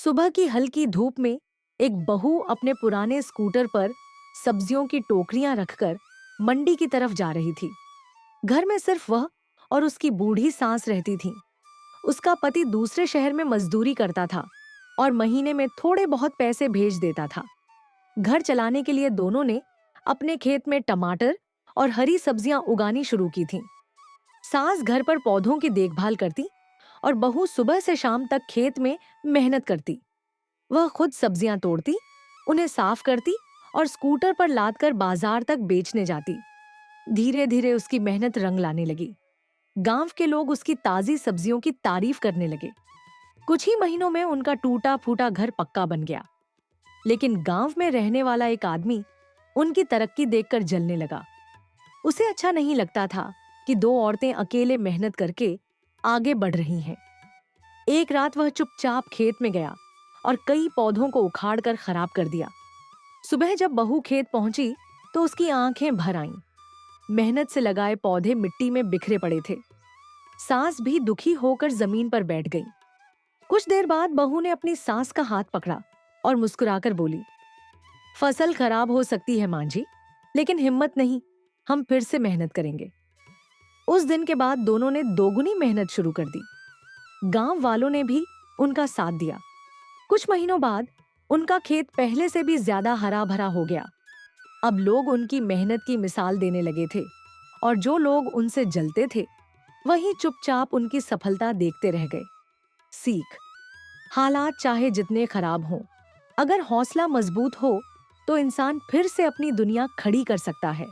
सुबह की हल्की धूप में एक बहू अपने पुराने स्कूटर पर सब्जियों की टोकरियां रखकर मंडी की तरफ जा रही थी। घर में सिर्फ वह और उसकी बूढ़ी सास रहती थीं। उसका पति दूसरे शहर में मजदूरी करता था और महीने में थोड़े बहुत पैसे भेज देता था। घर चलाने के लिए दोनों ने अपने खेत में टमाटर और हरी सब्जियां उगानी शुरू की थीं। सास घर पर पौधों की देखभाल करती और बहू सुबह से शाम तक खेत में मेहनत करती। वह खुद सब्जियां तोड़ती, उन्हें साफ करती और स्कूटर पर लादकर बाजार तक बेचने जाती। धीरे धीरे उसकी मेहनत रंग लाने लगी। गांव के लोग उसकी ताजी सब्जियों की तारीफ करने लगे। कुछ ही महीनों में उनका टूटा फूटा घर पक्का बन गया। लेकिन गांव में रहने वाला एक आदमी उनकी तरक्की देखकर जलने लगा। उसे अच्छा नहीं लगता था कि दो औरतें अकेले मेहनत करके आगे बढ़ रही हैं। एक रात वह चुपचाप खेत में गया और कई पौधों को उखाड़कर खराब कर दिया। सुबह जब बहू खेत पहुंची तो उसकी आंखें भर आईं। मेहनत से लगाए पौधे मिट्टी में बिखरे पड़े थे। सास भी दुखी होकर जमीन पर बैठ गई। कुछ देर बाद बहू ने अपनी सास का हाथ पकड़ा और मुस्कुराकर बोली, फसल खराब हो सकती है मां जी, लेकिन हिम्मत नहीं, हम फिर से मेहनत करेंगे। उस दिन के बाद दोनों ने दोगुनी मेहनत शुरू कर दी। गांव वालों ने भी उनका साथ दिया। कुछ महीनों बाद उनका खेत पहले से भी ज्यादा हरा भरा हो गया। अब लोग उनकी मेहनत की मिसाल देने लगे थे और जो लोग उनसे जलते थे वही चुपचाप उनकी सफलता देखते रह गए। सीख: हालात चाहे जितने खराब हों, अगर हौसला मजबूत हो तो इंसान फिर से अपनी दुनिया खड़ी कर सकता है।